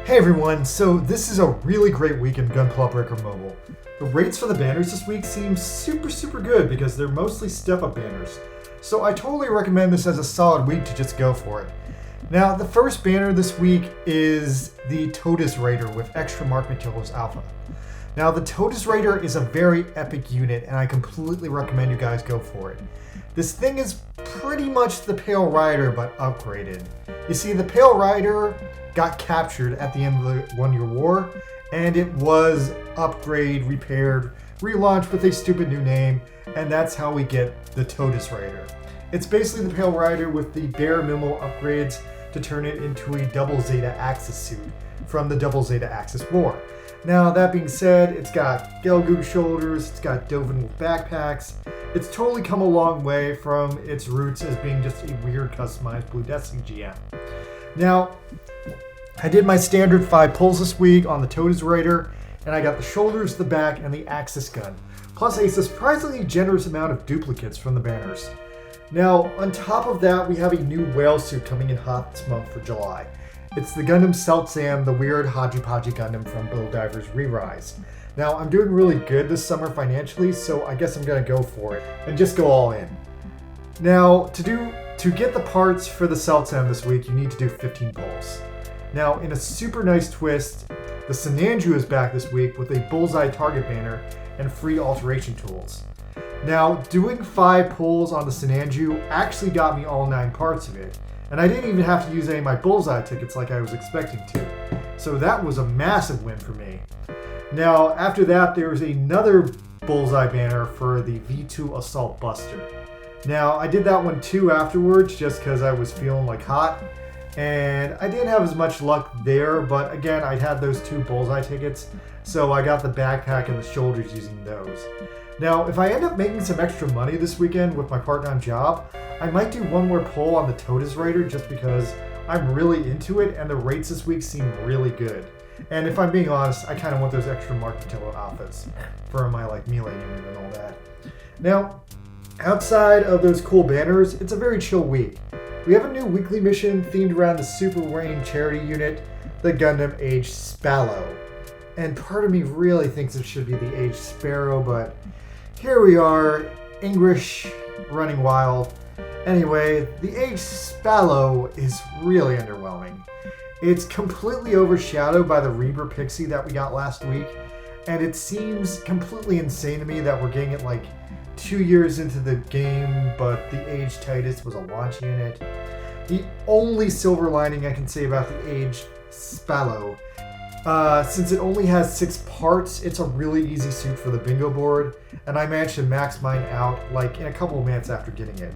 Hey everyone, so this is a really great week in Gunpla Breaker Mobile. The rates for the banners this week seem super good because they're mostly step-up banners. So I totally recommend this as a solid week to just go for it. Now, the first banner this week is the Todesritter with extra Mark Materials Alpha. Now, the Todesritter is a very epic unit and I completely recommend you guys go for it. This thing is pretty much the Pale Rider but upgraded. You see, the Pale Rider got captured at the end of the 1 Year War, and it was upgrade, repaired, relaunched with a stupid new name, and that's how we get the Todesritter. It's basically the Pale Rider with the bare minimal upgrades to turn it into a Double Zeta Axis suit from the Double Zeta Axis War. Now, that being said, it's got Gelgoog shoulders, it's got Dovin with backpacks. It's totally come a long way from its roots as being just a weird customized Blue Destiny GM. Now, I did my standard 5 pulls this week on the Todesritter, and I got the shoulders, the back, and the Axis gun, plus a surprisingly generous amount of duplicates from the banners. Now, on top of that, we have a new whale suit coming in hot this month for July. It's the Gundam Seltzam, the weird Haji-Paji Gundam from Build Divers Re-Rise. Now, I'm doing really good this summer financially, so I guess I'm going to go for it and just go all in. Now, to get the parts for the Seltzam this week, you need to do 15 pulls. Now, in a super nice twist, the Sinanju is back this week with a bullseye target banner and free alteration tools. Now, doing 5 pulls on the Sinanju actually got me all 9 parts of it, and I didn't even have to use any of my bullseye tickets like I was expecting to. So that was a massive win for me. Now, after that, there was another bullseye banner for the V2 Assault Buster. Now, I did that one too afterwards just because I was feeling like hot. And I didn't have as much luck there, but again, I had those 2 bullseye tickets, so I got the backpack and the shoulders using those. Now, if I end up making some extra money this weekend with my part-time job, I might do one more pull on the Todesritter just because I'm really into it and the rates this week seem really good. And if I'm being honest, I kind of want those extra Mark Patillo outfits for my melee unit and all that. Now, outside of those cool banners, it's a very chill week. We have a new weekly mission themed around the Super Rain charity unit, the Gundam Age Spallow. And part of me really thinks it should be the Age Sparrow, but here we are, English running wild. Anyway, the Age Spallow is really underwhelming. It's completely overshadowed by the Reaper Pixie that we got last week, and it seems completely insane to me that we're getting it 2 years into the game, but the Age Titus was a launch unit. The only silver lining I can say about the Age Spallow, since it only has 6 parts, it's a really easy suit for the bingo board, and I managed to max mine out in a couple of minutes after getting it.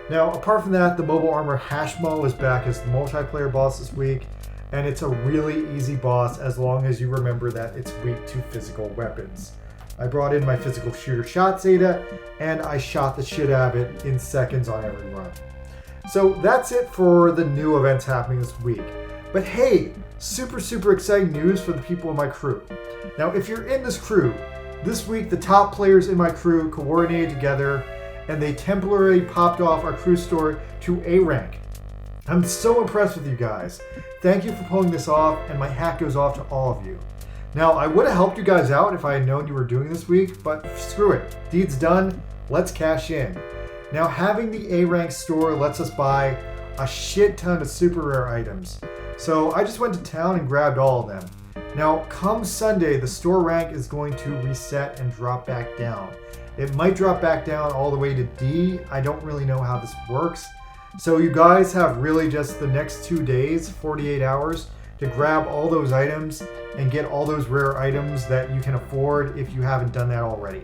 Now, apart from that, the Mobile Armor Hashmo is back as the multiplayer boss this week, and it's a really easy boss as long as you remember that it's weak to physical weapons. I brought in my physical shooter shot Zeta, and I shot the shit out of it in seconds on every run. So that's it for the new events happening this week. But hey, super exciting news for the people in my crew. Now, if you're in this crew, this week the top players in my crew coordinated together and they temporarily popped off our crew store to A rank. I'm so impressed with you guys. Thank you for pulling this off, and my hat goes off to all of you. Now, I would have helped you guys out if I had known you were doing this week, but screw it. Deed's done. Let's cash in. Now, having the A rank store lets us buy a shit ton of super rare items. So I just went to town and grabbed all of them. Now, come Sunday, the store rank is going to reset and drop back down. It might drop back down all the way to D. I don't really know how this works. So you guys have really just the next 2 days, 48 hours, to grab all those items and get all those rare items that you can afford if you haven't done that already.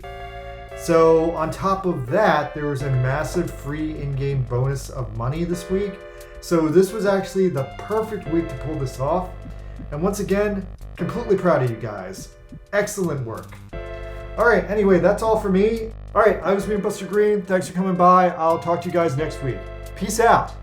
So on top of that, there was a massive free in-game bonus of money this week. So this was actually the perfect week to pull this off. And once again, completely proud of you guys. Excellent work. Alright, anyway, that's all for me. Alright, I was Buster Green. Thanks for coming by. I'll talk to you guys next week. Peace out.